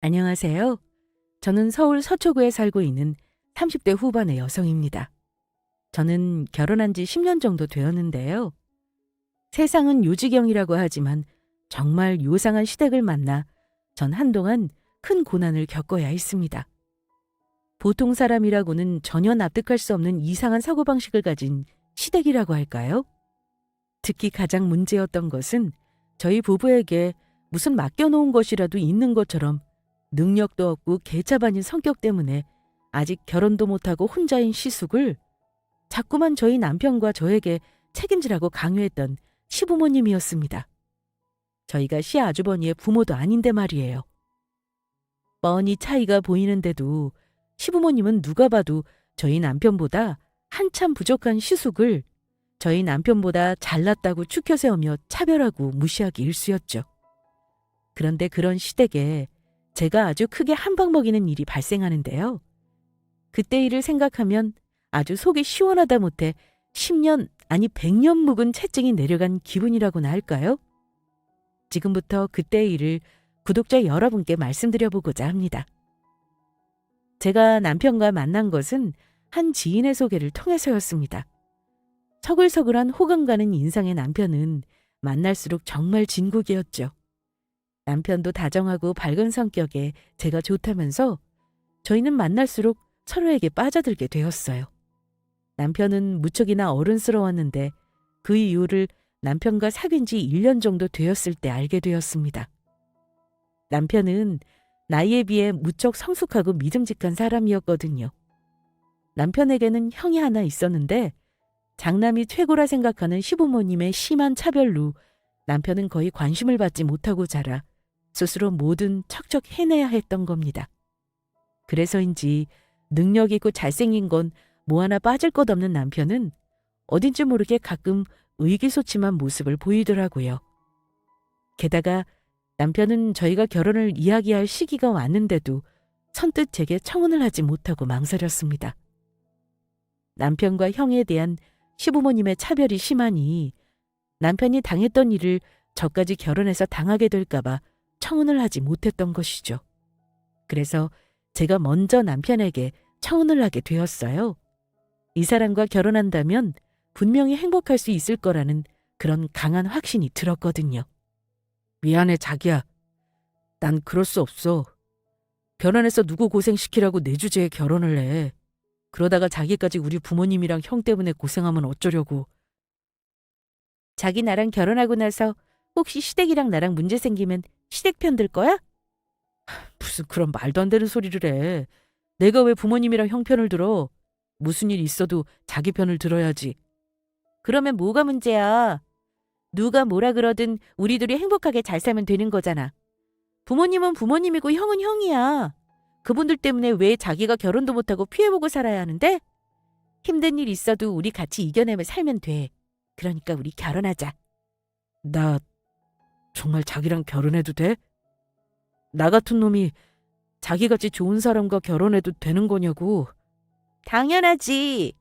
안녕하세요. 저는 서울 서초구에 살고 있는 30대 후반의 여성입니다. 저는 결혼한 지 10년 정도 되었는데요. 세상은 요지경이라고 하지만 정말 요상한 시댁을 만나 전 한동안 큰 고난을 겪어야 했습니다. 보통 사람이라고는 전혀 납득할 수 없는 이상한 사고방식을 가진 시댁이라고 할까요? 특히 가장 문제였던 것은 저희 부부에게 무슨 맡겨놓은 것이라도 있는 것처럼 능력도 없고 개차반인 성격 때문에 아직 결혼도 못하고 혼자인 시숙을 자꾸만 저희 남편과 저에게 책임지라고 강요했던 시부모님이었습니다. 저희가 시아주버니의 부모도 아닌데 말이에요. 뻔히 차이가 보이는데도 시부모님은 누가 봐도 저희 남편보다 한참 부족한 시숙을 저희 남편보다 잘났다고 추켜 세우며 차별하고 무시하기 일쑤였죠. 그런데 그런 시댁에 제가 아주 크게 한 방 먹이는 일이 발생하는데요. 그때 일을 생각하면 아주 속이 시원하다 못해 10년 아니 100년 묵은 채증이 내려간 기분이라고나 할까요? 지금부터 그때의 일을 구독자 여러분께 말씀드려보고자 합니다. 제가 남편과 만난 것은 한 지인의 소개를 통해서였습니다. 서글서글한 호감 가는 인상의 남편은 만날수록 정말 진국이었죠. 남편도 다정하고 밝은 성격에 제가 좋다면서 저희는 만날수록 서로에게 빠져들게 되었어요. 남편은 무척이나 어른스러웠는데 그 이유를 남편과 사귄 지 1년 정도 되었을 때 알게 되었습니다. 남편은 나이에 비해 무척 성숙하고 믿음직한 사람이었거든요. 남편에게는 형이 하나 있었는데 장남이 최고라 생각하는 시부모님의 심한 차별로 남편은 거의 관심을 받지 못하고 자라 스스로 뭐든 척척 해내야 했던 겁니다. 그래서인지 능력 있고 잘생긴 건 뭐 하나 빠질 것 없는 남편은 어딘지 모르게 가끔 의기소침한 모습을 보이더라고요. 게다가 남편은 저희가 결혼을 이야기할 시기가 왔는데도 선뜻 제게 청혼을 하지 못하고 망설였습니다. 남편과 형에 대한 시부모님의 차별이 심하니 남편이 당했던 일을 저까지 결혼해서 당하게 될까봐 청혼을 하지 못했던 것이죠. 그래서 제가 먼저 남편에게 청혼을 하게 되었어요. 이 사람과 결혼한다면 분명히 행복할 수 있을 거라는 그런 강한 확신이 들었거든요. 미안해 자기야. 난 그럴 수 없어. 결혼해서 누구 고생시키라고 내 주제에 결혼을 해. 그러다가 자기까지 우리 부모님이랑 형 때문에 고생하면 어쩌려고. 자기 나랑 결혼하고 나서 혹시 시댁이랑 나랑 문제 생기면 시댁 편 들 거야? 무슨 그런 말도 안 되는 소리를 해. 내가 왜 부모님이랑 형 편을 들어? 무슨 일 있어도 자기 편을 들어야지. 그러면 뭐가 문제야? 누가 뭐라 그러든 우리 둘이 행복하게 잘 살면 되는 거잖아. 부모님은 부모님이고 형은 형이야. 그분들 때문에 왜 자기가 결혼도 못하고 피해보고 살아야 하는데? 힘든 일 있어도 우리 같이 이겨내며 살면 돼. 그러니까 우리 결혼하자. 나 정말 자기랑 결혼해도 돼? 나 같은 놈이 자기같이 좋은 사람과 결혼해도 되는 거냐고. 당연하지.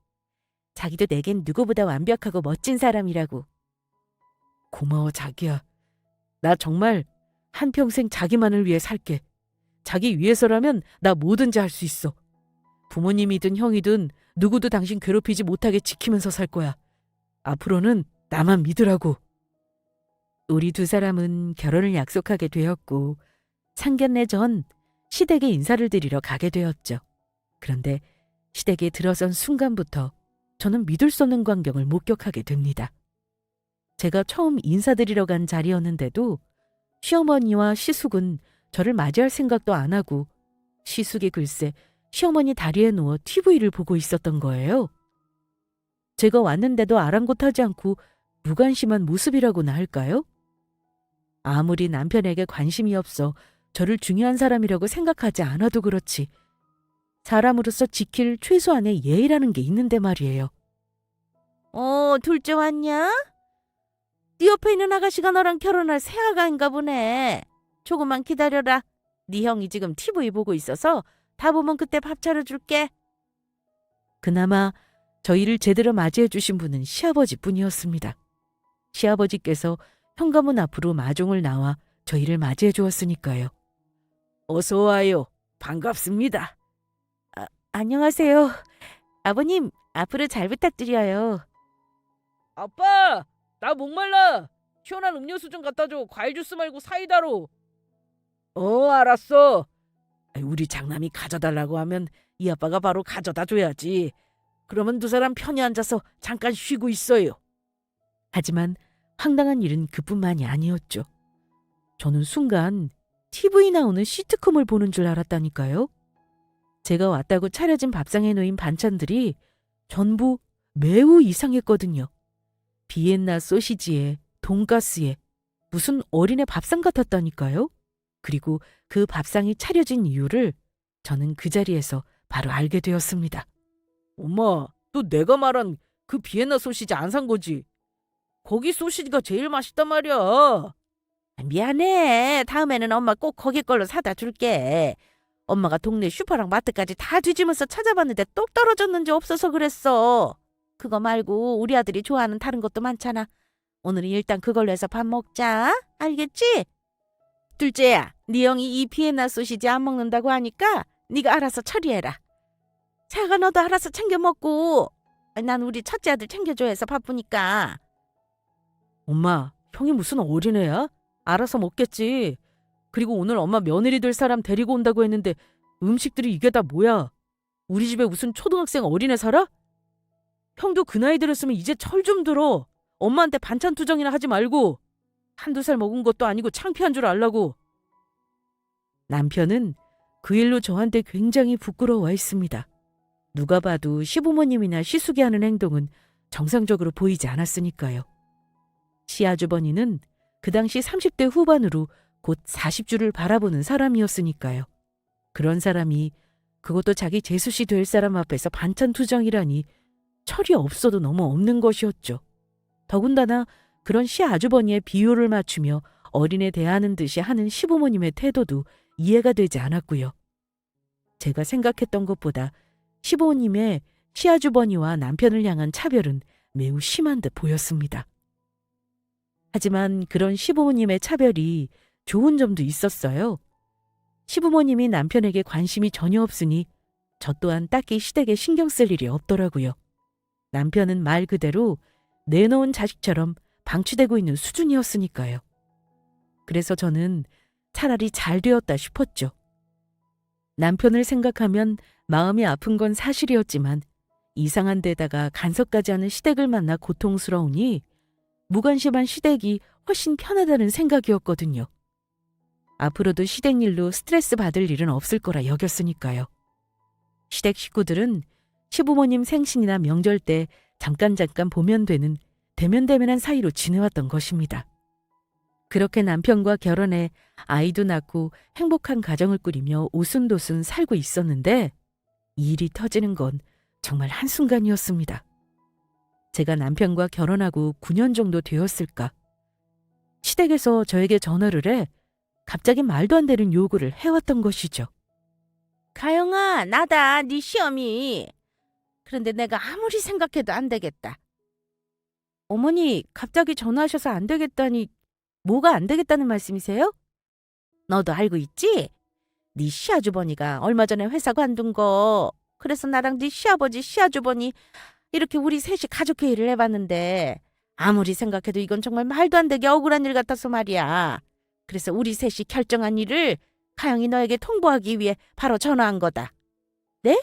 자기도 내겐 누구보다 완벽하고 멋진 사람이라고. 고마워 자기야. 나 정말 한평생 자기만을 위해 살게. 자기 위해서라면 나 뭐든지 할 수 있어. 부모님이든 형이든 누구도 당신 괴롭히지 못하게 지키면서 살 거야. 앞으로는 나만 믿으라고. 우리 두 사람은 결혼을 약속하게 되었고 상견례 전 시댁에 인사를 드리러 가게 되었죠. 그런데 시댁에 들어선 순간부터 저는 믿을 수 없는 광경을 목격하게 됩니다. 제가 처음 인사드리러 간 자리였는데도 시어머니와 시숙은 저를 맞이할 생각도 안 하고 시숙이 글쎄 시어머니 다리에 누워 TV를 보고 있었던 거예요. 제가 왔는데도 아랑곳하지 않고 무관심한 모습이라고나 할까요? 아무리 남편에게 관심이 없어 저를 중요한 사람이라고 생각하지 않아도 그렇지 사람으로서 지킬 최소한의 예의라는 게 있는데 말이에요. 둘째 왔냐? 네 옆에 있는 아가씨가 너랑 결혼할 새 아가인가 보네. 조금만 기다려라. 네 형이 지금 TV 보고 있어서 다 보면 그때 밥 차려줄게. 그나마 저희를 제대로 맞이해 주신 분은 시아버지뿐이었습니다. 시아버지께서 현관문 앞으로 마중을 나와 저희를 맞이해 주었으니까요. 어서 와요. 반갑습니다. 안녕하세요. 아버님, 앞으로 잘 부탁드려요. 아빠, 나 목말라. 시원한 음료수 좀 갖다 줘. 과일 주스 말고 사이다로. 알았어. 우리 장남이 가져달라고 하면 이 아빠가 바로 가져다 줘야지. 그러면 두 사람 편히 앉아서 잠깐 쉬고 있어요. 하지만 황당한 일은 그뿐만이 아니었죠. 저는 순간 TV 나오는 시트콤을 보는 줄 알았다니까요. 제가 왔다고 차려진 밥상에 놓인 반찬들이 전부 매우 이상했거든요. 비엔나 소시지에 돈가스에 무슨 어린애 밥상 같았다니까요. 그리고 그 밥상이 차려진 이유를 저는 그 자리에서 바로 알게 되었습니다. 엄마, 너 내가 말한 그 비엔나 소시지 안 산 거지? 거기 소시지가 제일 맛있단 말이야. 미안해. 다음에는 엄마 꼭 거기 걸로 사다 줄게. 엄마가 동네 슈퍼랑 마트까지 다 뒤지면서 찾아봤는데 똑 떨어졌는지 없어서 그랬어. 그거 말고 우리 아들이 좋아하는 다른 것도 많잖아. 오늘은 일단 그걸로 해서 밥 먹자. 알겠지? 둘째야, 네 형이 이 비엔나 소시지 안 먹는다고 하니까 네가 알아서 처리해라. 자가 너도 알아서 챙겨 먹고. 난 우리 첫째 아들 챙겨줘야 해서 바쁘니까. 엄마, 형이 무슨 어린애야? 알아서 먹겠지. 그리고 오늘 엄마 며느리 될 사람 데리고 온다고 했는데 음식들이 이게 다 뭐야? 우리 집에 무슨 초등학생 어린애 살아? 형도 그 나이 들었으면 이제 철 좀 들어. 엄마한테 반찬 투정이나 하지 말고. 한두 살 먹은 것도 아니고 창피한 줄 알라고. 남편은 그 일로 저한테 굉장히 부끄러워 했습니다. 누가 봐도 시부모님이나 시숙이 하는 행동은 정상적으로 보이지 않았으니까요. 시아주버니는 그 당시 30대 후반으로 곧 40주를 바라보는 사람이었으니까요. 그런 사람이 그것도 자기 재수씨 될 사람 앞에서 반찬 투정이라니 철이 없어도 너무 없는 것이었죠. 더군다나 그런 시아주버니의 비유를 맞추며 어린애 대하는 듯이 하는 시부모님의 태도도 이해가 되지 않았고요. 제가 생각했던 것보다 시부모님의 시아주버니와 남편을 향한 차별은 매우 심한 듯 보였습니다. 하지만 그런 시부모님의 차별이 좋은 점도 있었어요. 시부모님이 남편에게 관심이 전혀 없으니 저 또한 딱히 시댁에 신경 쓸 일이 없더라고요. 남편은 말 그대로 내놓은 자식처럼 방치되고 있는 수준이었으니까요. 그래서 저는 차라리 잘 되었다 싶었죠. 남편을 생각하면 마음이 아픈 건 사실이었지만 이상한 데다가 간섭까지 하는 시댁을 만나 고통스러우니 무관심한 시댁이 훨씬 편하다는 생각이었거든요. 앞으로도 시댁 일로 스트레스 받을 일은 없을 거라 여겼으니까요. 시댁 식구들은 시부모님 생신이나 명절 때 잠깐 보면 되는 대면대면한 사이로 지내왔던 것입니다. 그렇게 남편과 결혼해 아이도 낳고 행복한 가정을 꾸리며 오순도순 살고 있었는데 이 일이 터지는 건 정말 한순간이었습니다. 제가 남편과 결혼하고 9년 정도 되었을까. 시댁에서 저에게 전화를 해 갑자기 말도 안 되는 요구를 해왔던 것이죠. 가영아, 나다, 네 시어미. 그런데 내가 아무리 생각해도 안 되겠다. 어머니, 갑자기 전화하셔서 안 되겠다니 뭐가 안 되겠다는 말씀이세요? 너도 알고 있지? 네 시아주버니가 얼마 전에 회사 관둔 거. 그래서 나랑 네 시아버지, 시아주버니 이렇게 우리 셋이 가족회의를 해봤는데 아무리 생각해도 이건 정말 말도 안 되게 억울한 일 같아서 말이야. 그래서 우리 셋이 결정한 일을 가영이 너에게 통보하기 위해 바로 전화한 거다. 네?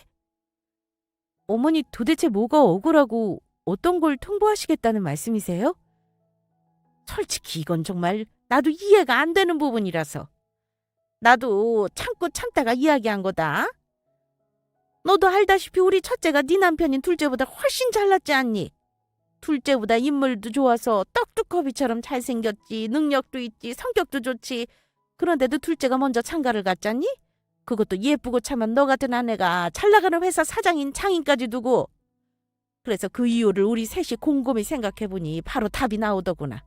어머니 도대체 뭐가 억울하고 어떤 걸 통보하시겠다는 말씀이세요? 솔직히 이건 정말 나도 이해가 안 되는 부분이라서. 나도 참고 참다가 이야기한 거다. 너도 알다시피 우리 첫째가 네 남편인 둘째보다 훨씬 잘났지 않니? 둘째보다 인물도 좋아서 떡두꺼비처럼 잘생겼지, 능력도 있지, 성격도 좋지. 그런데도 둘째가 먼저 창가를 갔잖니? 그것도 예쁘고 참한 너 같은 아내가 잘나가는 회사 사장인 장인까지 두고. 그래서 그 이유를 우리 셋이 곰곰이 생각해보니 바로 답이 나오더구나.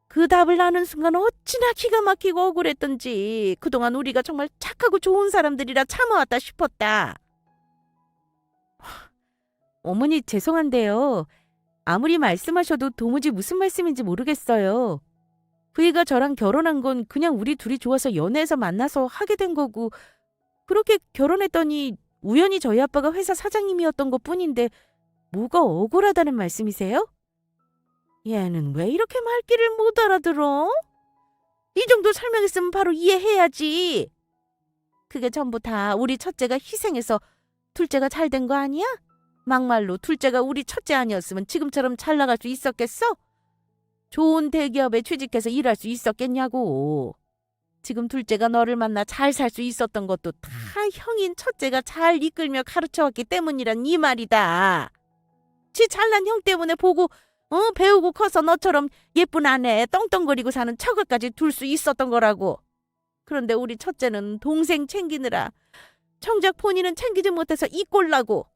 그 답을 아는 순간 어찌나 기가 막히고 억울했던지 그동안 우리가 정말 착하고 좋은 사람들이라 참아왔다 싶었다. 어머니 죄송한데요. 아무리 말씀하셔도 도무지 무슨 말씀인지 모르겠어요. 그이가 저랑 결혼한 건 그냥 우리 둘이 좋아서 연애해서 만나서 하게 된 거고 그렇게 결혼했더니 우연히 저희 아빠가 회사 사장님이었던 것뿐인데 뭐가 억울하다는 말씀이세요? 얘는 왜 이렇게 말귀를 못 알아들어? 이 정도 설명했으면 바로 이해해야지. 그게 전부 다 우리 첫째가 희생해서 둘째가 잘 된 거 아니야? 막말로 둘째가 우리 첫째 아니었으면 지금처럼 잘 나갈 수 있었겠어? 좋은 대기업에 취직해서 일할 수 있었겠냐고. 지금 둘째가 너를 만나 잘 살 수 있었던 것도 다 형인 첫째가 잘 이끌며 가르쳐왔기 때문이란 이 말이다. 지 잘난 형 때문에 보고 배우고 커서 너처럼 예쁜 아내 떵떵거리고 사는 처가까지 둘 수 있었던 거라고. 그런데 우리 첫째는 동생 챙기느라 정작 본인은 챙기지 못해서 이 꼴 나고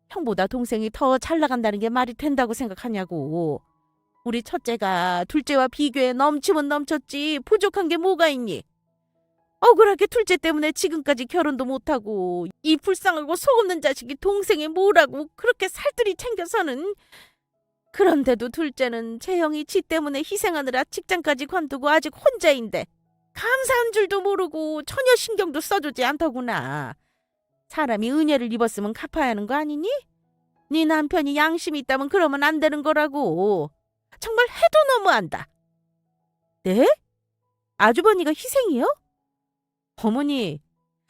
형보다 동생이 더 잘 나간다는 게 말이 된다고 생각하냐고. 우리 첫째가 둘째와 비교해 넘치면 넘쳤지 부족한 게 뭐가 있니? 억울하게 둘째 때문에 지금까지 결혼도 못하고 이 불쌍하고 속없는 자식이 동생이 뭐라고 그렇게 살뜰히 챙겨서는. 그런데도 둘째는 재형이 지 때문에 희생하느라 직장까지 관두고 아직 혼자인데 감사한 줄도 모르고 전혀 신경도 써주지 않더구나. 사람이 은혜를 입었으면 갚아야 하는 거 아니니? 네 남편이 양심이 있다면 그러면 안 되는 거라고. 정말 해도 너무한다. 네? 아주버니가 희생이요? 어머니,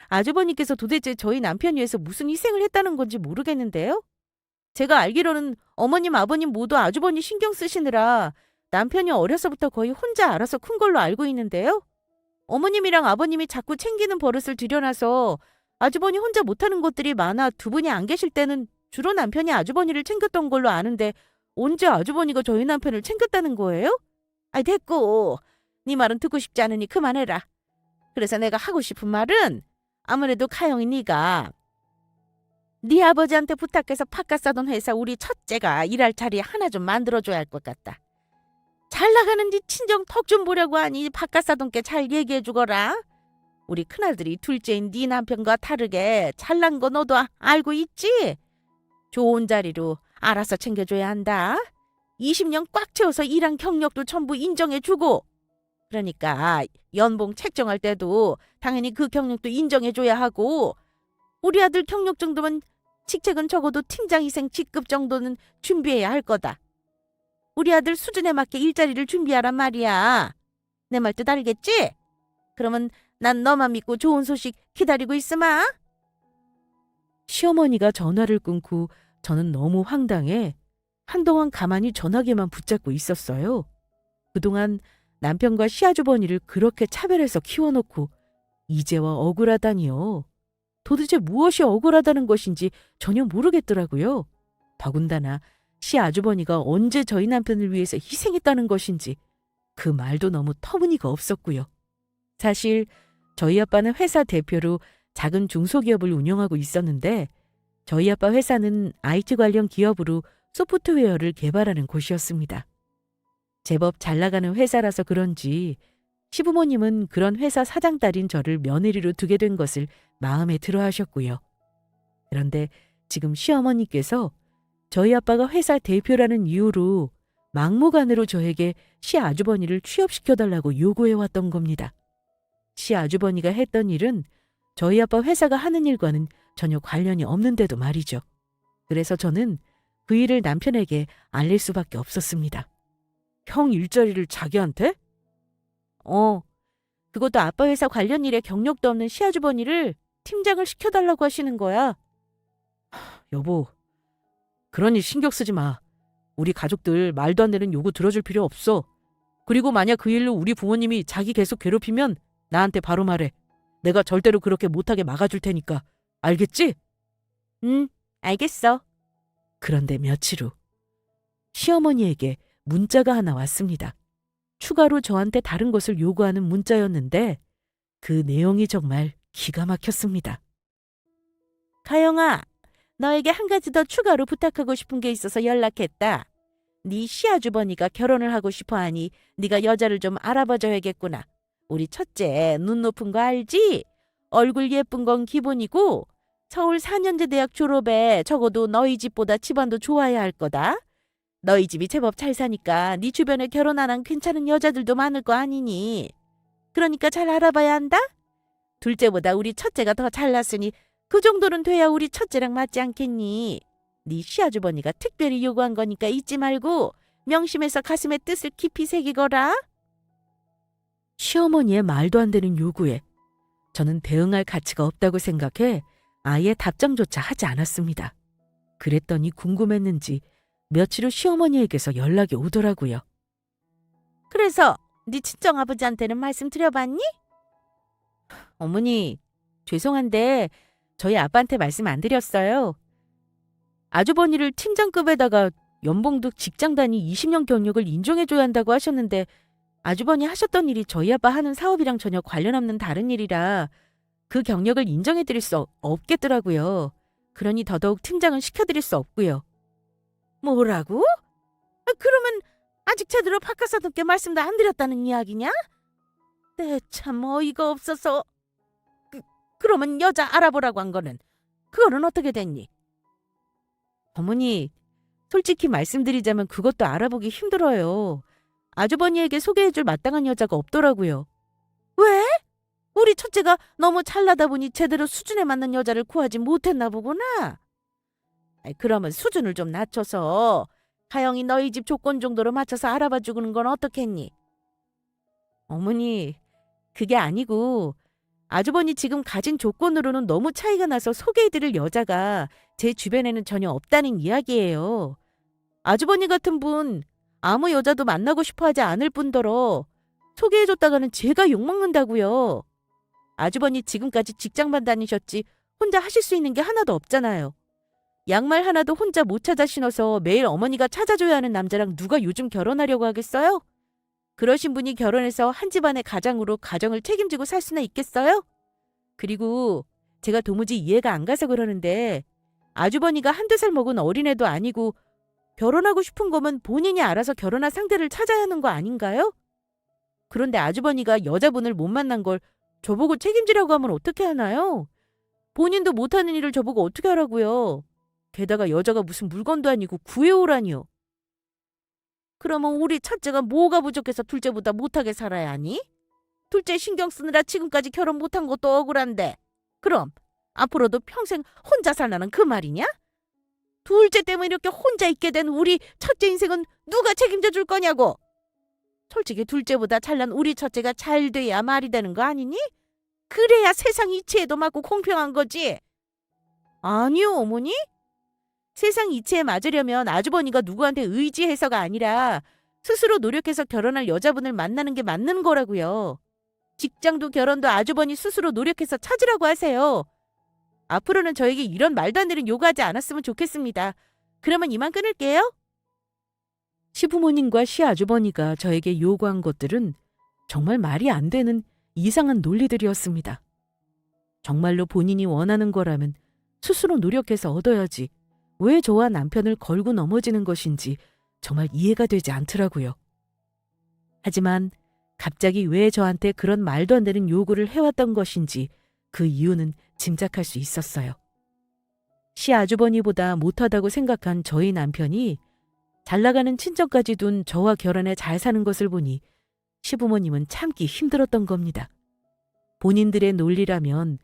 아주버니께서 도대체 저희 남편 위해서 무슨 희생을 했다는 건지 모르겠는데요? 제가 알기로는 어머님, 아버님 모두 아주버니 신경 쓰시느라 남편이 어려서부터 거의 혼자 알아서 큰 걸로 알고 있는데요. 어머님이랑 아버님이 자꾸 챙기는 버릇을 들여놔서 아주버니 혼자 못하는 것들이 많아 두 분이 안 계실 때는 주로 남편이 아주버니를 챙겼던 걸로 아는데 언제 아주버니가 저희 남편을 챙겼다는 거예요? 아이 됐고, 네 말은 듣고 싶지 않으니 그만해라. 그래서 내가 하고 싶은 말은 아무래도 카영이 네가 네 아버지한테 부탁해서 팥값 싸던 회사 우리 첫째가 일할 자리 하나 좀 만들어줘야 할 것 같다. 잘 나가는 네 친정 덕 좀 보려고 하니 팥값 싸던 게 잘 얘기해 주거라. 우리 큰아들이 둘째인 네 남편과 다르게 잘난 거 너도 알고 있지? 좋은 자리로 알아서 챙겨줘야 한다. 20년 꽉 채워서 일한 경력도 전부 인정해주고 그러니까 연봉 책정할 때도 당연히 그 경력도 인정해줘야 하고 우리 아들 경력 정도면 직책은 적어도 팀장 이상 직급 정도는 준비해야 할 거다. 우리 아들 수준에 맞게 일자리를 준비하란 말이야. 내 말 뜻 알겠지? 그러면 난 너만 믿고 좋은 소식 기다리고 있으마. 시어머니가 전화를 끊고 저는 너무 황당해 한동안 가만히 전화기만 붙잡고 있었어요. 그동안 남편과 시아주버니를 그렇게 차별해서 키워놓고 이제와 억울하다니요. 도대체 무엇이 억울하다는 것인지 전혀 모르겠더라고요. 더군다나 시아주버니가 언제 저희 남편을 위해서 희생했다는 것인지 그 말도 너무 터무니가 없었고요. 사실 저희 아빠는 회사 대표로 작은 중소기업을 운영하고 있었는데 저희 아빠 회사는 IT 관련 기업으로 소프트웨어를 개발하는 곳이었습니다. 제법 잘 나가는 회사라서 그런지 시부모님은 그런 회사 사장 딸인 저를 며느리로 두게 된 것을 마음에 들어 하셨고요. 그런데 지금 시어머니께서 저희 아빠가 회사 대표라는 이유로 막무가내로 저에게 시아주버니를 취업시켜달라고 요구해왔던 겁니다. 시아주버니가 했던 일은 저희 아빠 회사가 하는 일과는 전혀 관련이 없는데도 말이죠. 그래서 저는 그 일을 남편에게 알릴 수밖에 없었습니다. 형 일자리를 자기한테? 그것도 아빠 회사 관련 일에 경력도 없는 시아주버니를 팀장을 시켜달라고 하시는 거야. 여보, 그런 일 신경 쓰지 마. 우리 가족들 말도 안 되는 요구 들어줄 필요 없어. 그리고 만약 그 일로 우리 부모님이 자기 계속 괴롭히면 나한테 바로 말해. 내가 절대로 그렇게 못하게 막아줄 테니까. 알겠지? 응, 알겠어. 그런데 며칠 후 시어머니에게 문자가 하나 왔습니다. 추가로 저한테 다른 것을 요구하는 문자였는데 그 내용이 정말 기가 막혔습니다. 가영아, 너에게 한 가지 더 추가로 부탁하고 싶은 게 있어서 연락했다. 네 시아주버니가 결혼을 하고 싶어하니 네가 여자를 좀 알아봐줘야겠구나. 우리 첫째 눈 높은 거 알지? 얼굴 예쁜 건 기본이고 서울 4년제 대학 졸업에 적어도 너희 집보다 집안도 좋아야 할 거다. 너희 집이 제법 잘 사니까 네 주변에 결혼 안 한 괜찮은 여자들도 많을 거 아니니. 그러니까 잘 알아봐야 한다. 둘째보다 우리 첫째가 더 잘났으니 그 정도는 돼야 우리 첫째랑 맞지 않겠니? 네 시아주버니가 특별히 요구한 거니까 잊지 말고 명심해서 가슴에 뜻을 깊이 새기거라. 시어머니의 말도 안 되는 요구에 저는 대응할 가치가 없다고 생각해 아예 답장조차 하지 않았습니다. 그랬더니 궁금했는지 며칠 후 시어머니에게서 연락이 오더라고요. 그래서 네 친정아버지한테는 말씀드려봤니? 어머니, 죄송한데 저희 아빠한테 말씀 안 드렸어요. 아주버니를 팀장급에다가 연봉도 직장 단위 20년 경력을 인정해줘야 한다고 하셨는데 아주버니 하셨던 일이 저희 아빠 하는 사업이랑 전혀 관련 없는 다른 일이라 그 경력을 인정해드릴 수 없겠더라고요. 그러니 더더욱 팀장은 시켜드릴 수 없고요. 뭐라고? 그러면 아직 제대로 바깥사돈께 말씀도 안 드렸다는 이야기냐? 네, 참 어이가 없어서. 그러면 여자 알아보라고 한 거는 그거는 어떻게 됐니? 어머니, 솔직히 말씀드리자면 그것도 알아보기 힘들어요. 아주버니에게 소개해줄 마땅한 여자가 없더라고요. 왜? 우리 첫째가 너무 잘나다 보니 제대로 수준에 맞는 여자를 구하지 못했나 보구나. 그러면 수준을 좀 낮춰서 가영이 너희 집 조건 정도로 맞춰서 알아봐 주는 건 어떻겠니? 어머니, 그게 아니고 아주버니 지금 가진 조건으로는 너무 차이가 나서 소개해드릴 여자가 제 주변에는 전혀 없다는 이야기예요. 아주버니 같은 분 아무 여자도 만나고 싶어하지 않을 뿐더러 소개해줬다가는 제가 욕먹는다고요. 아주버니 지금까지 직장만 다니셨지 혼자 하실 수 있는 게 하나도 없잖아요. 양말 하나도 혼자 못 찾아 신어서 매일 어머니가 찾아줘야 하는 남자랑 누가 요즘 결혼하려고 하겠어요? 그러신 분이 결혼해서 한 집안의 가장으로 가정을 책임지고 살 수나 있겠어요? 그리고 제가 도무지 이해가 안 가서 그러는데 아주버니가 한두 살 먹은 어린애도 아니고 결혼하고 싶은 거면 본인이 알아서 결혼할 상대를 찾아야 하는 거 아닌가요? 그런데 아주버니가 여자분을 못 만난 걸 저보고 책임지라고 하면 어떻게 하나요? 본인도 못하는 일을 저보고 어떻게 하라고요? 게다가 여자가 무슨 물건도 아니고 구해오라니요. 그러면 우리 첫째가 뭐가 부족해서 둘째보다 못하게 살아야 하니? 둘째 신경 쓰느라 지금까지 결혼 못한 것도 억울한데 그럼 앞으로도 평생 혼자 살라는 그 말이냐? 둘째 때문에 이렇게 혼자 있게 된 우리 첫째 인생은 누가 책임져 줄 거냐고. 솔직히 둘째보다 잘난 우리 첫째가 잘 돼야 말이 되는 거 아니니? 그래야 세상 이치에도 맞고 공평한 거지. 아니요, 어머니. 세상 이치에 맞으려면 아주버니가 누구한테 의지해서가 아니라 스스로 노력해서 결혼할 여자분을 만나는 게 맞는 거라고요. 직장도 결혼도 아주버니 스스로 노력해서 찾으라고 하세요. 앞으로는 저에게 이런 말도 안 되는 요구하지 않았으면 좋겠습니다. 그러면 이만 끊을게요. 시부모님과 시아주버니가 저에게 요구한 것들은 정말 말이 안 되는 이상한 논리들이었습니다. 정말로 본인이 원하는 거라면 스스로 노력해서 얻어야지 왜 저와 남편을 걸고 넘어지는 것인지 정말 이해가 되지 않더라고요. 하지만 갑자기 왜 저한테 그런 말도 안 되는 요구를 해왔던 것인지 그 이유는 짐작할 수 있었어요. 시아주버니보다 못하다고 생각한 저희 남편이 잘 나가는 친정까지 둔 저와 결혼해 잘 사는 것을 보니 시부모님은 참기 힘들었던 겁니다. 본인들의 논리라면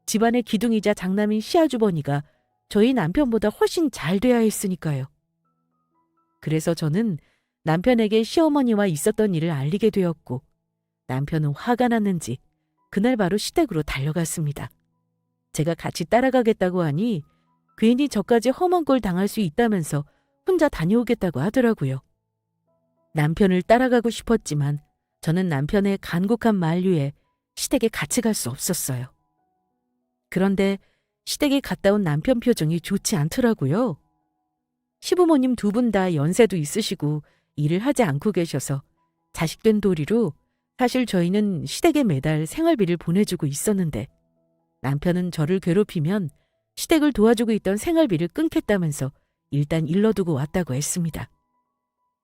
집안의 기둥이자 장남인 시아주버니가 저희 남편보다 훨씬 잘 돼야 했으니까요. 그래서 저는 남편에게 시어머니와 있었던 일을 알리게 되었고 남편은 화가 났는지 그날 바로 시댁으로 달려갔습니다. 제가 같이 따라가겠다고 하니 괜히 저까지 험한 꼴 당할 수 있다면서 혼자 다녀오겠다고 하더라고요. 남편을 따라가고 싶었지만 저는 남편의 간곡한 만류에 시댁에 같이 갈 수 없었어요. 그런데 시댁에 갔다 온 남편 표정이 좋지 않더라고요. 시부모님 두 분 다 연세도 있으시고 일을 하지 않고 계셔서 자식된 도리로 사실 저희는 시댁에 매달 생활비를 보내주고 있었는데 남편은 저를 괴롭히면 시댁을 도와주고 있던 생활비를 끊겠다면서 일단 일러두고 왔다고 했습니다.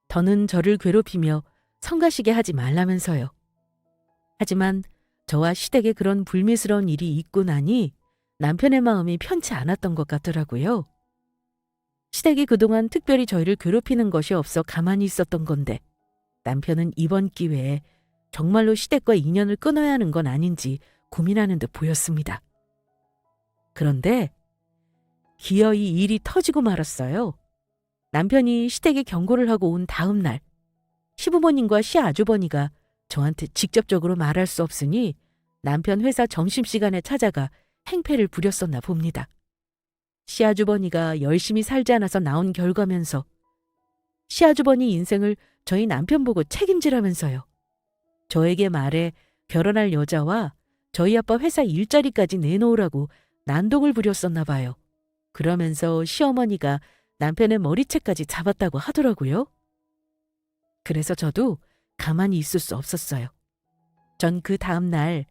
더는 저를 괴롭히며 성가시게 하지 말라면서요. 하지만 저와 시댁에 그런 불미스러운 일이 있고 나니 남편의 마음이 편치 않았던 것 같더라고요. 시댁이 그동안 특별히 저희를 괴롭히는 것이 없어 가만히 있었던 건데 남편은 이번 기회에 정말로 시댁과 인연을 끊어야 하는 건 아닌지 고민하는 듯 보였습니다. 그런데 기어이 일이 터지고 말았어요. 남편이 시댁에 경고를 하고 온 다음 날 시부모님과 시아주버니가 저한테 직접적으로 말할 수 없으니 남편 회사 점심시간에 찾아가 행패를 부렸었나 봅니다. 시아주버니가 열심히 살지 않아서 나온 결과면서 시아주버니 인생을 저희 남편 보고 책임지라면서요. 저에게 말해 결혼할 여자와 저희 아빠 회사 일자리까지 내놓으라고 난동을 부렸었나 봐요. 그러면서 시어머니가 남편의 머리채까지 잡았다고 하더라고요. 그래서 저도 가만히 있을 수 없었어요. 전 그 다음 날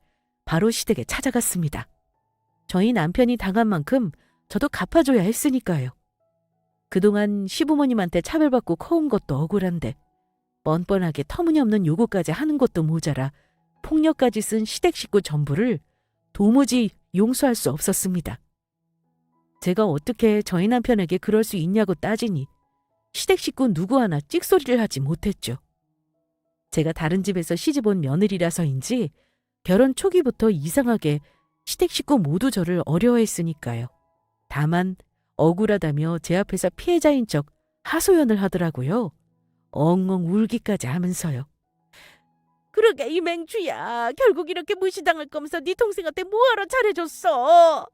바로 시댁에 찾아갔습니다. 저희 남편이 당한 만큼 저도 갚아줘야 했으니까요. 그동안 시부모님한테 차별받고 커온 것도 억울한데 뻔뻔하게 터무니없는 요구까지 하는 것도 모자라 폭력까지 쓴 시댁 식구 전부를 도무지 용서할 수 없었습니다. 제가 어떻게 저희 남편에게 그럴 수 있냐고 따지니 시댁 식구 누구 하나 찍소리를 하지 못했죠. 제가 다른 집에서 시집온 며느리라서인지 결혼 초기부터 이상하게 시댁 식구 모두 저를 어려워했으니까요. 다만 억울하다며 제 앞에서 피해자인 척 하소연을 하더라고요. 엉엉 울기까지 하면서요. 그러게 이 맹주야. 결국 이렇게 무시당할 거면서 네 동생한테 뭐하러 잘해줬어.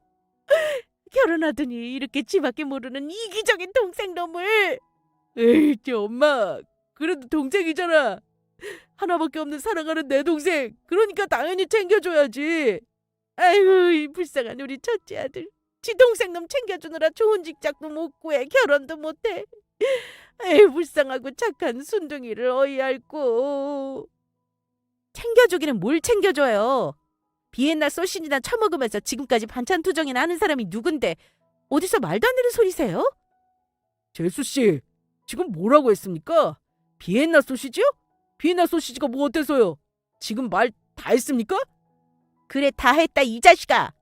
결혼하더니 이렇게 지밖에 모르는 이기적인 동생놈을. 에이, 엄마. 그래도 동생이잖아. 하나밖에 없는 사랑하는 내 동생. 그러니까 당연히 챙겨줘야지. 아이고, 이 불쌍한 우리 첫째 아들. 지 동생놈 챙겨주느라 좋은 직장도 못 구해 결혼도 못해. 에이, 불쌍하고 착한 순둥이를 어이할꼬. 챙겨주기는 뭘 챙겨줘요. 비엔나 소시지나 처먹으면서 지금까지 반찬 투정이나 하는 사람이 누군데 어디서 말도 안 되는 소리세요? 재수씨, 지금 뭐라고 했습니까? 비엔나 소시지요? 비엔나 소시지가 뭐 어때서요? 지금 말 다 했습니까? 그래, 다 했다 이 자식아.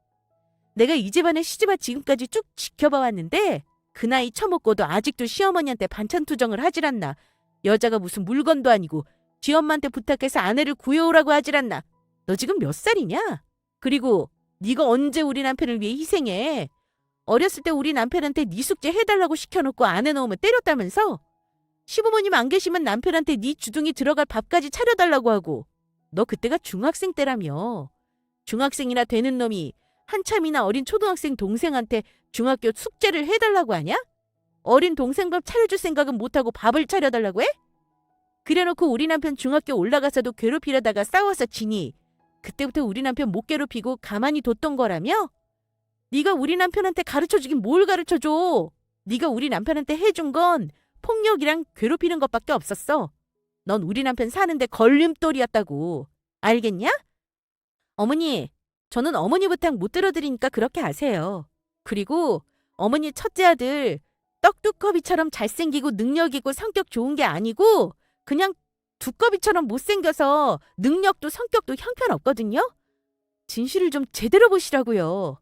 내가 이 집안의 시집아 지금까지 쭉 지켜봐 왔는데 그 나이 처먹고도 아직도 시어머니한테 반찬 투정을 하질 않나. 여자가 무슨 물건도 아니고 지 엄마한테 부탁해서 아내를 구해오라고 하질 않나. 너 지금 몇 살이냐? 그리고 네가 언제 우리 남편을 위해 희생해? 어렸을 때 우리 남편한테 네 숙제 해달라고 시켜놓고 안 해놓으면 때렸다면서? 시부모님 안 계시면 남편한테 네 주둥이 들어갈 밥까지 차려달라고 하고. 너 그때가 중학생 때라며. 중학생이나 되는 놈이 한참이나 어린 초등학생 동생한테 중학교 숙제를 해달라고 하냐? 어린 동생 밥 차려줄 생각은 못하고 밥을 차려달라고 해? 그래놓고 우리 남편 중학교 올라가서도 괴롭히려다가 싸워서 지니 그때부터 우리 남편 못 괴롭히고 가만히 뒀던 거라며? 네가 우리 남편한테 가르쳐주긴 뭘 가르쳐줘. 네가 우리 남편한테 해준 건 폭력이랑 괴롭히는 것밖에 없었어. 넌 우리 남편 사는데 걸림돌이었다고. 알겠냐? 어머니, 저는 어머니 부탁 못 들어드리니까 그렇게 아세요. 그리고 어머니 첫째 아들 떡두꺼비처럼 잘생기고 능력 있고 성격 좋은 게 아니고 그냥 두꺼비처럼 못생겨서 능력도 성격도 형편없거든요. 진실을 좀 제대로 보시라고요.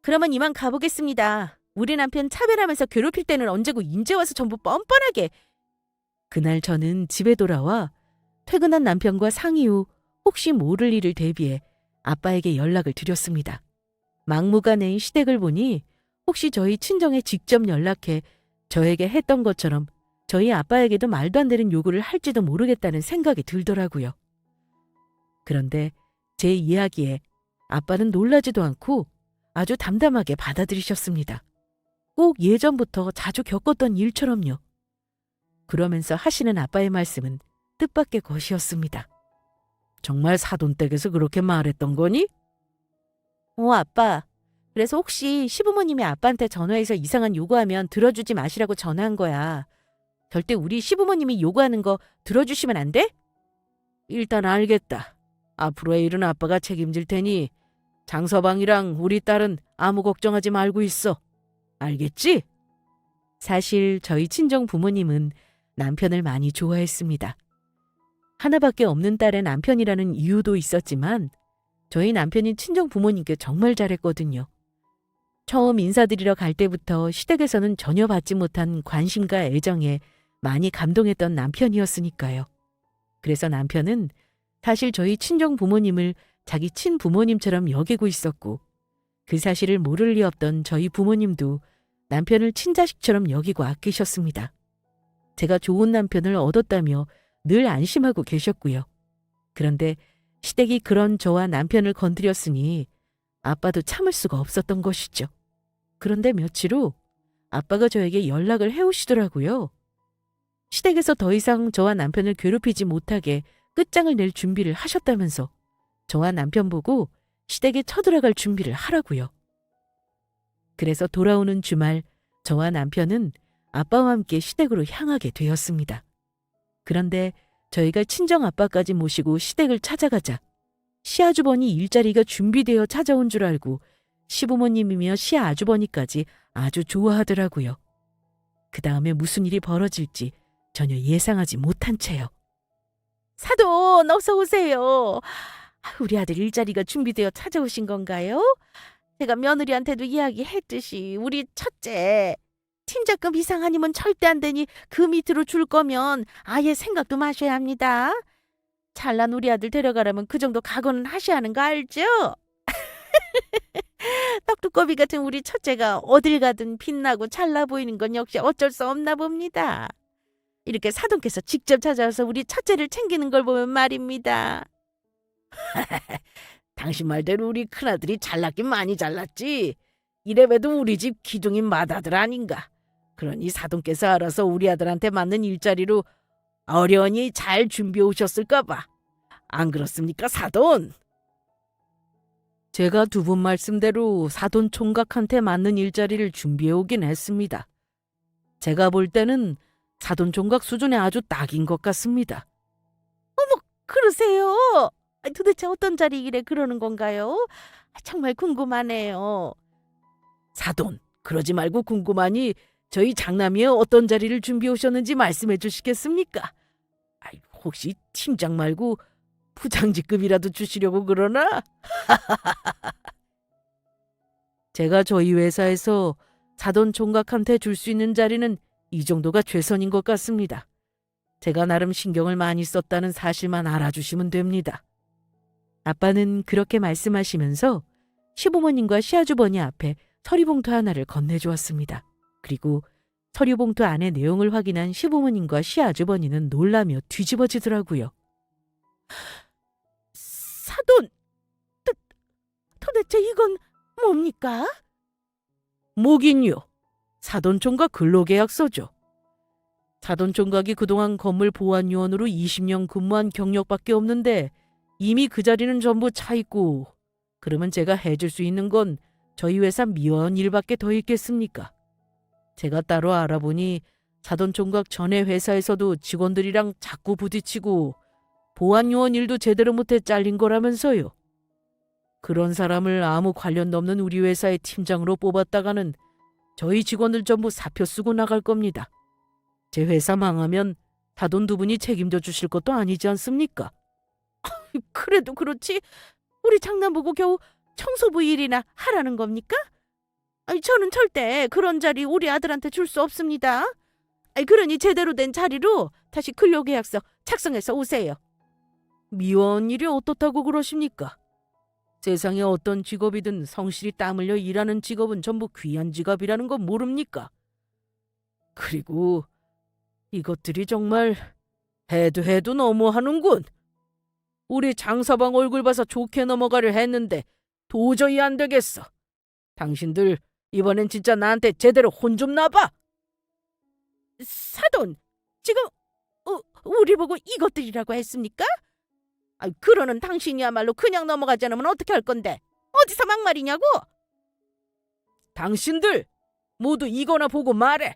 그러면 이만 가보겠습니다. 우리 남편 차별하면서 괴롭힐 때는 언제고 인제 와서 전부 뻔뻔하게. 그날 저는 집에 돌아와 퇴근한 남편과 상의 후 혹시 모를 일을 대비해 아빠에게 연락을 드렸습니다. 막무가내인 시댁을 보니 혹시 저희 친정에 직접 연락해 저에게 했던 것처럼 저희 아빠에게도 말도 안 되는 요구를 할지도 모르겠다는 생각이 들더라고요. 그런데 제 이야기에 아빠는 놀라지도 않고 아주 담담하게 받아들이셨습니다. 꼭 예전부터 자주 겪었던 일처럼요. 그러면서 하시는 아빠의 말씀은 뜻밖의 것이었습니다. 정말 사돈댁에서 그렇게 말했던 거니? 아빠. 그래서 혹시 시부모님이 아빠한테 전화해서 이상한 요구하면 들어주지 마시라고 전화한 거야. 절대 우리 시부모님이 요구하는 거 들어주시면 안 돼? 일단 알겠다. 앞으로의 일은 아빠가 책임질 테니 장서방이랑 우리 딸은 아무 걱정하지 말고 있어. 알겠지? 사실 저희 친정 부모님은 남편을 많이 좋아했습니다. 하나밖에 없는 딸의 남편이라는 이유도 있었지만 저희 남편이 친정 부모님께 정말 잘했거든요. 처음 인사드리러 갈 때부터 시댁에서는 전혀 받지 못한 관심과 애정에 많이 감동했던 남편이었으니까요. 그래서 남편은 사실 저희 친정 부모님을 자기 친부모님처럼 여기고 있었고, 그 사실을 모를 리 없던 저희 부모님도 남편을 친자식처럼 여기고 아끼셨습니다. 제가 좋은 남편을 얻었다며 늘 안심하고 계셨고요. 그런데 시댁이 그런 저와 남편을 건드렸으니 아빠도 참을 수가 없었던 것이죠. 그런데 며칠 후 아빠가 저에게 연락을 해오시더라고요. 시댁에서 더 이상 저와 남편을 괴롭히지 못하게 끝장을 낼 준비를 하셨다면서 저와 남편 보고 시댁에 쳐들어갈 준비를 하라고요. 그래서 돌아오는 주말 저와 남편은 아빠와 함께 시댁으로 향하게 되었습니다. 그런데 저희가 친정아빠까지 모시고 시댁을 찾아가자 시아주버니 일자리가 준비되어 찾아온 줄 알고 시부모님이며 시아주버니까지 아주 좋아하더라고요. 그 다음에 무슨 일이 벌어질지 전혀 예상하지 못한 채요. 사돈 어서 오세요. 우리 아들 일자리가 준비되어 찾아오신 건가요? 제가 며느리한테도 이야기했듯이 우리 첫째 팀장급 이상 아니면 절대 안 되니 그 밑으로 줄 거면 아예 생각도 마셔야 합니다. 잘난 우리 아들 데려가려면 그 정도 각오는 하셔야 하는 거 알죠? 떡두꺼비 같은 우리 첫째가 어딜 가든 빛나고 잘나 보이는 건 역시 어쩔 수 없나 봅니다. 이렇게 사돈께서 직접 찾아와서 우리 첫째를 챙기는 걸 보면 말입니다. 당신 말대로 우리 큰아들이 잘났긴 많이 잘났지. 이래봬도 우리 집 기둥인 맏아들 아닌가. 그러니 사돈께서 알아서 우리 아들한테 맞는 일자리로 어련히 잘 준비해 오셨을까 봐. 안 그렇습니까, 사돈? 제가 두 분 말씀대로 사돈 총각한테 맞는 일자리를 준비해 오긴 했습니다. 제가 볼 때는 사돈 총각 수준에 아주 딱인 것 같습니다. 어머, 그러세요? 도대체 어떤 자리길래 그러는 건가요? 정말 궁금하네요. 사돈, 그러지 말고 궁금하니 저희 장남이 어떤 자리를 준비해 오셨는지 말씀해 주시겠습니까? 혹시 팀장 말고 부장직급이라도 주시려고 그러나? 제가 저희 회사에서 사돈 총각한테 줄 수 있는 자리는 이 정도가 최선인 것 같습니다. 제가 나름 신경을 많이 썼다는 사실만 알아주시면 됩니다. 아빠는 그렇게 말씀하시면서 시부모님과 시아주버니 앞에 서류봉투 하나를 건네주었습니다. 그리고 서류봉투 안의 내용을 확인한 시부모님과 시아주버니는 놀라며 뒤집어지더라고요. 사돈, 도대체 이건 뭡니까? 뭐긴요. 사돈총각 근로계약서죠. 사돈총각이 그동안 건물 보안요원으로 20년 근무한 경력밖에 없는데 이미 그 자리는 전부 차 있고, 그러면 제가 해줄 수 있는 건 저희 회사 미원 일밖에 더 있겠습니까? 제가 따로 알아보니 사돈총각 전에 회사에서도 직원들이랑 자꾸 부딪히고 보안요원 일도 제대로 못해 잘린 거라면서요. 그런 사람을 아무 관련도 없는 우리 회사의 팀장으로 뽑았다가는 저희 직원들 전부 사표 쓰고 나갈 겁니다. 제 회사 망하면 사돈 두 분이 책임져 주실 것도 아니지 않습니까? 그래도 그렇지 우리 장남 보고 겨우 청소부 일이나 하라는 겁니까? 저는 절대 그런 자리 우리 아들한테 줄 수 없습니다. 그러니 제대로 된 자리로 다시 근로계약서 작성해서 오세요. 미원 일이 어떻다고 그러십니까? 세상에 어떤 직업이든 성실히 땀 흘려 일하는 직업은 전부 귀한 직업이라는 거 모릅니까? 그리고 이것들이 정말 해도 너무하는군. 우리 장서방 얼굴 봐서 좋게 넘어가려 했는데 도저히 안 되겠어. 당신들 이번엔 진짜 나한테 제대로 혼 좀 놔봐. 사돈, 지금 우리 보고 이것들이라고 했습니까? 그러는 당신이야말로 그냥 넘어가지 않으면 어떻게 할 건데? 어디서 막말이냐고? 당신들 모두 이거나 보고 말해.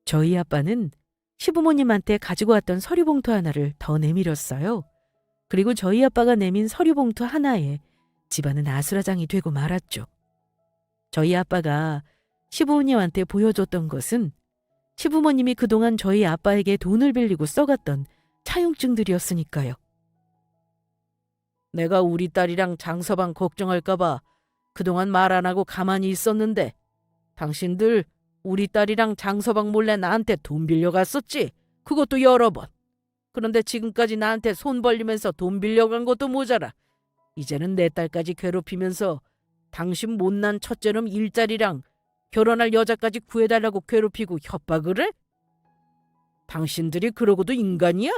저희 아빠는 시부모님한테 가지고 왔던 서류봉투 하나를 더 내밀었어요. 그리고 저희 아빠가 내민 서류봉투 하나에 집안은 아수라장이 되고 말았죠. 저희 아빠가 시부모님한테 보여줬던 것은 시부모님이 그동안 저희 아빠에게 돈을 빌리고 써갔던 차용증들이었으니까요. 내가 우리 딸이랑 장서방 걱정할까 봐 그동안 말 안 하고 가만히 있었는데 당신들 우리 딸이랑 장서방 몰래 나한테 돈 빌려갔었지? 그것도 여러 번. 그런데 지금까지 나한테 손 벌리면서 돈 빌려간 것도 모자라. 이제는 내 딸까지 괴롭히면서 당신 못난 첫째놈 일자리랑 결혼할 여자까지 구해달라고 괴롭히고 협박을 해? 당신들이 그러고도 인간이야?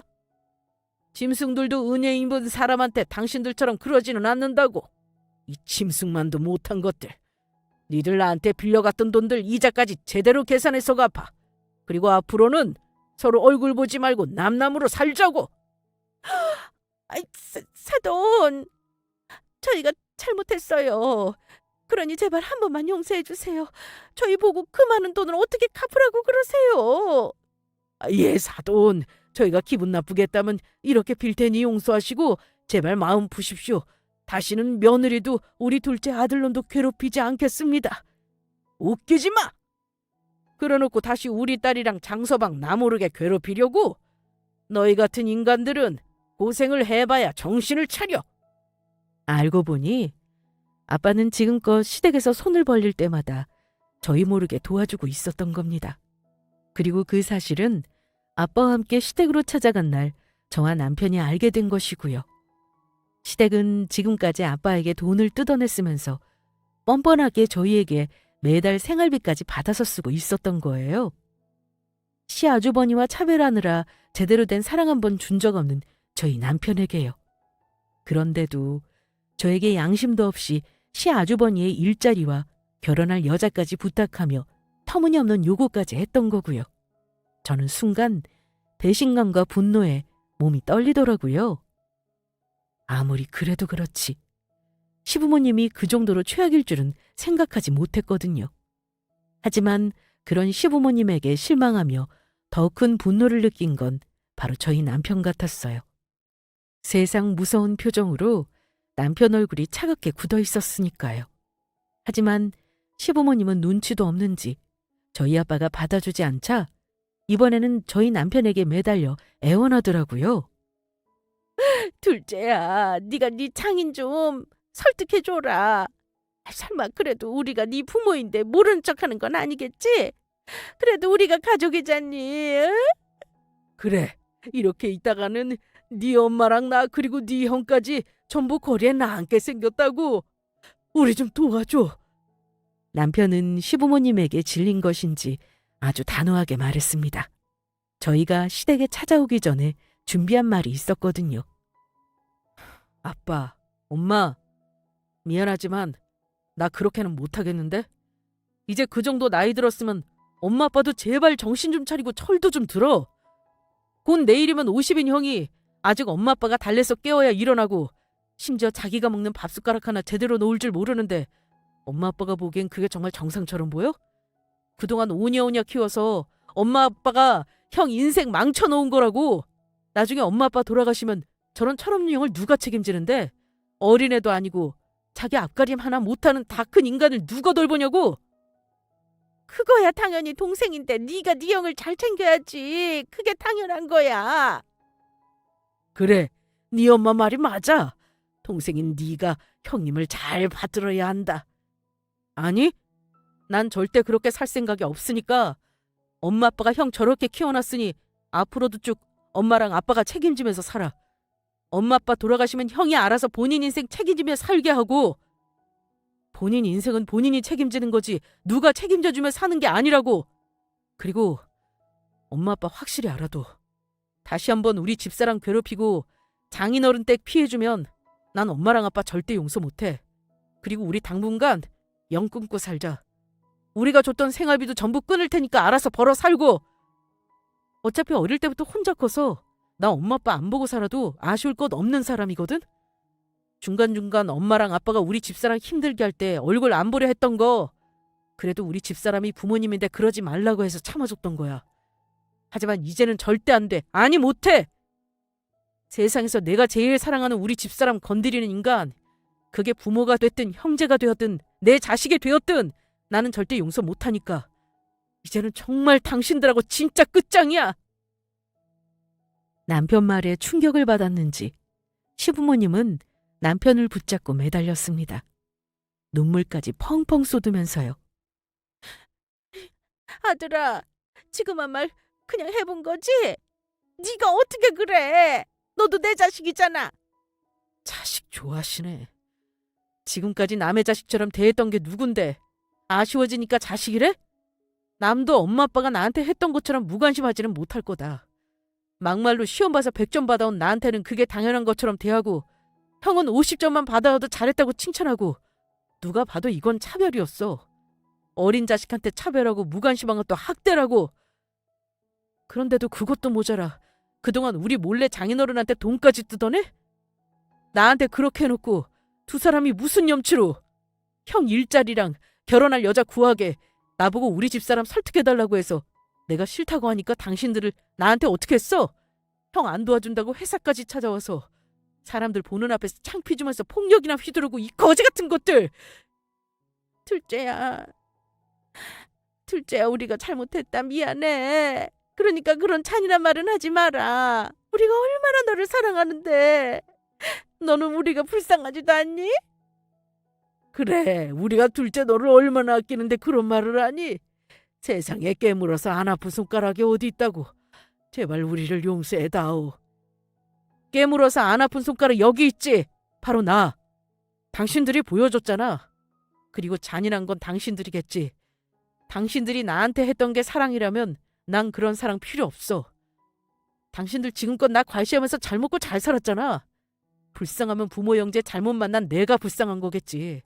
짐승들도 은혜 입은 사람한테 당신들처럼 그러지는 않는다고. 이 짐승만도 못한 것들. 니들 나한테 빌려갔던 돈들 이자까지 제대로 계산해서 갚아. 그리고 앞으로는 서로 얼굴 보지 말고 남남으로 살자고. 아이, 사돈, 저희가 잘못했어요. 그러니 제발 한 번만 용서해 주세요. 저희 보고 그 많은 돈을 어떻게 갚으라고 그러세요? 예, 사돈. 저희가 기분 나쁘게 했다면 이렇게 빌 테니 용서하시고 제발 마음 푸십시오. 다시는 며느리도 우리 둘째 아들놈도 괴롭히지 않겠습니다. 웃기지 마! 그래놓고 다시 우리 딸이랑 장서방 나 모르게 괴롭히려고? 너희 같은 인간들은 고생을 해봐야 정신을 차려. 알고 보니 아빠는 지금껏 시댁에서 손을 벌릴 때마다 저희 모르게 도와주고 있었던 겁니다. 그리고 그 사실은 아빠와 함께 시댁으로 찾아간 날 저와 남편이 알게 된 것이고요. 시댁은 지금까지 아빠에게 돈을 뜯어냈으면서 뻔뻔하게 저희에게 매달 생활비까지 받아서 쓰고 있었던 거예요. 시아주버니와 차별하느라 제대로 된 사랑 한 번 준 적 없는 저희 남편에게요. 그런데도 저에게 양심도 없이 시아주버니의 일자리와 결혼할 여자까지 부탁하며 터무니없는 요구까지 했던 거고요. 저는 순간 배신감과 분노에 몸이 떨리더라고요. 아무리 그래도 그렇지 시부모님이 그 정도로 최악일 줄은 생각하지 못했거든요. 하지만 그런 시부모님에게 실망하며 더 큰 분노를 느낀 건 바로 저희 남편 같았어요. 세상 무서운 표정으로 남편 얼굴이 차갑게 굳어 있었으니까요. 하지만 시부모님은 눈치도 없는지 저희 아빠가 받아주지 않자 이번에는 저희 남편에게 매달려 애원하더라고요. 둘째야, 네가 네 장인 좀 설득해줘라. 설마 그래도 우리가 네 부모인데 모른 척하는 건 아니겠지? 그래도 우리가 가족이잖니. 응? 그래, 이렇게 있다가는 네 엄마랑 나 그리고 네 형까지 전부 거리에 나앉게 생겼다고. 우리 좀 도와줘. 남편은 시부모님에게 질린 것인지 아주 단호하게 말했습니다. 저희가 시댁에 찾아오기 전에 준비한 말이 있었거든요. 아빠, 엄마, 미안하지만 나 그렇게는 못하겠는데? 이제 그 정도 나이 들었으면 엄마 아빠도 제발 정신 좀 차리고 철도 좀 들어. 곧 내일이면 50인 형이 아직 엄마 아빠가 달래서 깨워야 일어나고 심지어 자기가 먹는 밥숟가락 하나 제대로 놓을 줄 모르는데 엄마 아빠가 보기엔 그게 정말 정상처럼 보여? 그동안 오냐오냐 키워서 엄마 아빠가 형 인생 망쳐놓은 거라고. 나중에 엄마 아빠 돌아가시면 저런 철없는 형을 누가 책임지는데? 어린애도 아니고 자기 앞가림 하나 못하는 다 큰 인간을 누가 돌보냐고. 그거야 당연히 동생인데 네가 네 형을 잘 챙겨야지. 그게 당연한 거야. 그래, 네 엄마 말이 맞아. 동생인 네가 형님을 잘 받들어야 한다. 아니, 난 절대 그렇게 살 생각이 없으니까 엄마 아빠가 형 저렇게 키워놨으니 앞으로도 쭉 엄마랑 아빠가 책임지면서 살아. 엄마 아빠 돌아가시면 형이 알아서 본인 인생 책임지며 살게 하고. 본인 인생은 본인이 책임지는 거지 누가 책임져주며 사는 게 아니라고. 그리고 엄마 아빠 확실히 알아도 다시 한번 우리 집사람 괴롭히고 장인어른 댁 피해주면 난 엄마랑 아빠 절대 용서 못해. 그리고 우리 당분간 영 끊고 살자. 우리가 줬던 생활비도 전부 끊을 테니까 알아서 벌어 살고. 어차피 어릴 때부터 혼자 커서 나 엄마 아빠 안 보고 살아도 아쉬울 것 없는 사람이거든. 중간중간 엄마랑 아빠가 우리 집사람 힘들게 할 때 얼굴 안 보려 했던 거 그래도 우리 집사람이 부모님인데 그러지 말라고 해서 참아줬던 거야. 하지만 이제는 절대 안 돼. 아니 못해. 세상에서 내가 제일 사랑하는 우리 집사람 건드리는 인간, 그게 부모가 됐든 형제가 되었든 내 자식이 되었든 나는 절대 용서 못하니까. 이제는 정말 당신들하고 진짜 끝장이야. 남편 말에 충격을 받았는지 시부모님은 남편을 붙잡고 매달렸습니다. 눈물까지 펑펑 쏟으면서요. 아들아, 지금 한 말 그냥 해본 거지? 네가 어떻게 그래? 너도 내 자식이잖아. 자식 좋아하시네. 지금까지 남의 자식처럼 대했던 게 누군데 아쉬워지니까 자식이래? 남도 엄마 아빠가 나한테 했던 것처럼 무관심하지는 못할 거다. 막말로 시험 봐서 100점 받아온 나한테는 그게 당연한 것처럼 대하고 형은 50점만 받아와도 잘했다고 칭찬하고 누가 봐도 이건 차별이었어. 어린 자식한테 차별하고 무관심한 것도 학대라고. 그런데도 그것도 모자라. 그동안 우리 몰래 장인어른한테 돈까지 뜯어내? 나한테 그렇게 해놓고 두 사람이 무슨 염치로 형 일자리랑 결혼할 여자 구하게 나보고 우리 집사람 설득해달라고 해서 내가 싫다고 하니까 당신들을 나한테 어떻게 했어? 형 안 도와준다고 회사까지 찾아와서 사람들 보는 앞에서 창피 주면서 폭력이나 휘두르고 이 거지 같은 것들. 둘째야, 우리가 잘못했다. 미안해. 그러니까 그런 잔인한 말은 하지 마라. 우리가 얼마나 너를 사랑하는데 너는 우리가 불쌍하지도 않니? 그래, 우리가 둘째 너를 얼마나 아끼는데 그런 말을 하니? 세상에 깨물어서 안 아픈 손가락이 어디 있다고. 제발 우리를 용서해다오. 깨물어서 안 아픈 손가락 여기 있지. 바로 나. 당신들이 보여줬잖아. 그리고 잔인한 건 당신들이겠지. 당신들이 나한테 했던 게 사랑이라면 난 그런 사랑 필요 없어. 당신들 지금껏 나 과시하면서 잘 먹고 잘 살았잖아. 불쌍하면 부모 형제 잘못 만난 내가 불쌍한 거겠지.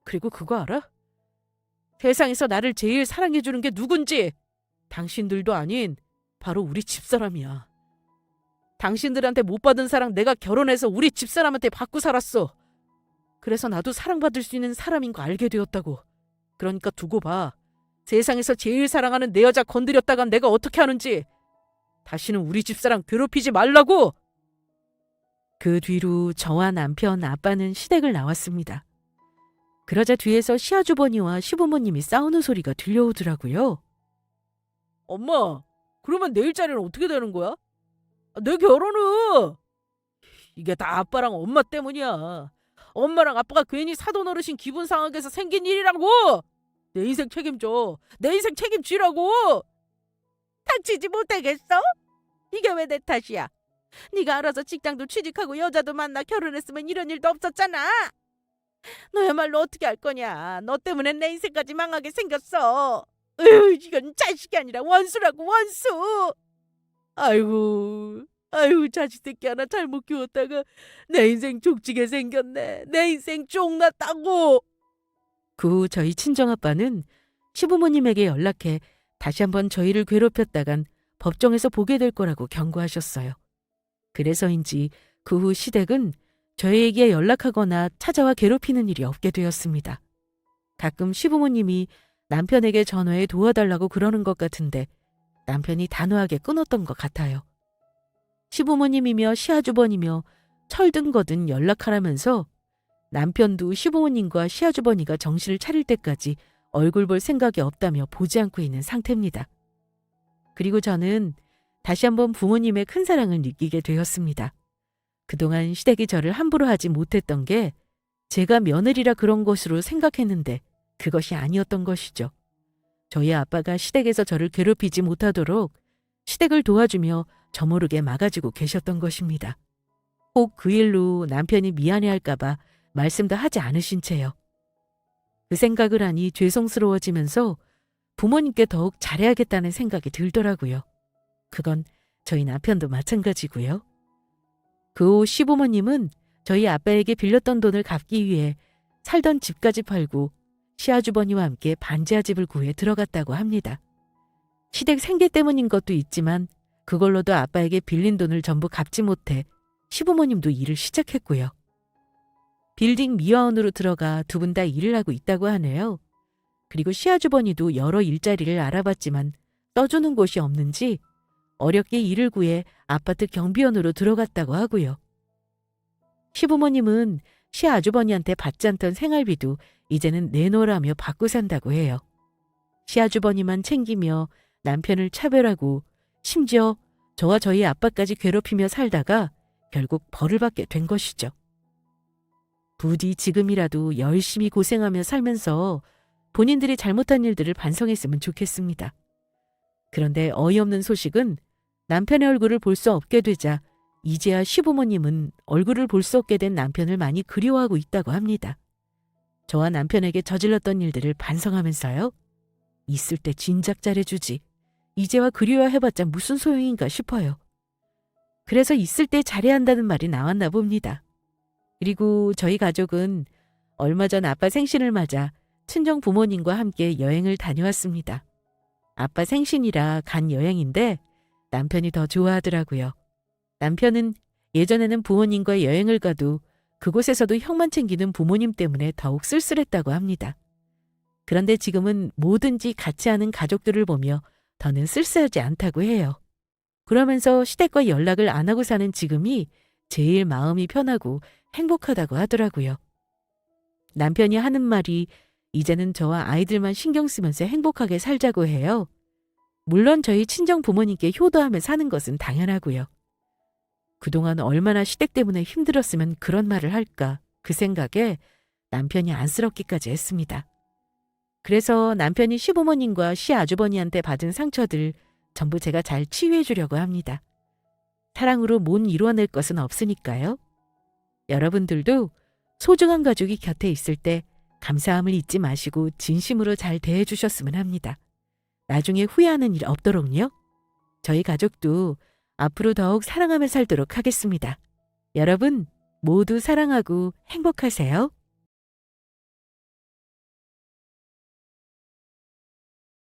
그리고 그거 알아? 세상에서 나를 제일 사랑해주는 게 누군지 당신들도 아닌 바로 우리 집사람이야. 당신들한테 못 받은 사랑 내가 결혼해서 우리 집사람한테 받고 살았어. 그래서 나도 사랑받을 수 있는 사람인 거 알게 되었다고. 그러니까 두고 봐. 세상에서 제일 사랑하는 내 여자 건드렸다간 내가 어떻게 하는지. 다시는 우리 집사람 괴롭히지 말라고. 그 뒤로 저와 남편, 아빠는 시댁을 나왔습니다. 그러자 뒤에서 시아주버니와 시부모님이 싸우는 소리가 들려오더라고요. 엄마, 그러면 내 일자리는 어떻게 되는 거야? 내 결혼은. 이게 다 아빠랑 엄마 때문이야. 엄마랑 아빠가 괜히 사돈 어르신 기분 상하게 해서 생긴 일이라고. 내 인생 책임져. 내 인생 책임지라고. 닥치지 못하겠어? 이게 왜 내 탓이야? 네가 알아서 직장도 취직하고 여자도 만나 결혼했으면 이런 일도 없었잖아. 너야말로 어떻게 할 거냐. 너 때문에 내 인생까지 망하게 생겼어. 이건 자식이 아니라 원수라고, 원수. 아이고 자식 새끼 하나 잘못 키웠다가 내 인생 족지게 생겼네. 내 인생 쫑났다고. 그 후 저희 친정아빠는 시부모님에게 연락해 다시 한번 저희를 괴롭혔다간 법정에서 보게 될 거라고 경고하셨어요. 그래서인지 그 후 시댁은 저희에게 연락하거나 찾아와 괴롭히는 일이 없게 되었습니다. 가끔 시부모님이 남편에게 전화해 도와달라고 그러는 것 같은데 남편이 단호하게 끊었던 것 같아요. 시부모님이며 시아주버니며 철든거든 연락하라면서 남편도 시부모님과 시아주버니가 정신을 차릴 때까지 얼굴 볼 생각이 없다며 보지 않고 있는 상태입니다. 그리고 저는 다시 한번 부모님의 큰 사랑을 느끼게 되었습니다. 그동안 시댁이 저를 함부로 하지 못했던 게 제가 며느리라 그런 것으로 생각했는데 그것이 아니었던 것이죠. 저희 아빠가 시댁에서 저를 괴롭히지 못하도록 시댁을 도와주며 저모르게 막아주고 계셨던 것입니다. 혹 그 일로 남편이 미안해할까봐 말씀도 하지 않으신 채요. 그 생각을 하니 죄송스러워지면서 부모님께 더욱 잘해야겠다는 생각이 들더라고요. 그건 저희 남편도 마찬가지고요. 그 후 시부모님은 저희 아빠에게 빌렸던 돈을 갚기 위해 살던 집까지 팔고 시아주버니와 함께 반지하 집을 구해 들어갔다고 합니다. 시댁 생계 때문인 것도 있지만 그걸로도 아빠에게 빌린 돈을 전부 갚지 못해 시부모님도 일을 시작했고요. 빌딩 미화원으로 들어가 두 분 다 일을 하고 있다고 하네요. 그리고 시아주버니도 여러 일자리를 알아봤지만 떠주는 곳이 없는지 어렵게 일을 구해 아파트 경비원으로 들어갔다고 하고요. 시부모님은 시아주버니한테 받지 않던 생활비도 이제는 내놓으라며 받고 산다고 해요. 시아주버니만 챙기며 남편을 차별하고 심지어 저와 저희 아빠까지 괴롭히며 살다가 결국 벌을 받게 된 것이죠. 부디 지금이라도 열심히 고생하며 살면서 본인들이 잘못한 일들을 반성했으면 좋겠습니다. 그런데 어이없는 소식은 남편의 얼굴을 볼 수 없게 되자 이제야 시부모님은 얼굴을 볼 수 없게 된 남편을 많이 그리워하고 있다고 합니다. 저와 남편에게 저질렀던 일들을 반성하면서요. 있을 때 진작 잘해주지. 이제와 그리워해봤자 무슨 소용인가 싶어요. 그래서 있을 때 잘해야 한다는 말이 나왔나 봅니다. 그리고 저희 가족은 얼마 전 아빠 생신을 맞아 친정 부모님과 함께 여행을 다녀왔습니다. 아빠 생신이라 간 여행인데 남편이 더 좋아하더라고요. 남편은 예전에는 부모님과 여행을 가도 그곳에서도 형만 챙기는 부모님 때문에 더욱 쓸쓸했다고 합니다. 그런데 지금은 뭐든지 같이 하는 가족들을 보며 더는 쓸쓸하지 않다고 해요. 그러면서 시댁과 연락을 안 하고 사는 지금이 제일 마음이 편하고 행복하다고 하더라고요. 남편이 하는 말이 이제는 저와 아이들만 신경 쓰면서 행복하게 살자고 해요. 물론 저희 친정 부모님께 효도하며 사는 것은 당연하고요. 그동안 얼마나 시댁 때문에 힘들었으면 그런 말을 할까 그 생각에 남편이 안쓰럽기까지 했습니다. 그래서 남편이 시부모님과 시아주버니한테 받은 상처들 전부 제가 잘 치유해 주려고 합니다. 사랑으로 못 이루어낼 것은 없으니까요. 여러분들도 소중한 가족이 곁에 있을 때 감사함을 잊지 마시고 진심으로 잘 대해 주셨으면 합니다. 나중에 후회하는 일 없도록요. 저희 가족도 앞으로 더욱 사랑하며 살도록 하겠습니다. 여러분 모두 사랑하고 행복하세요.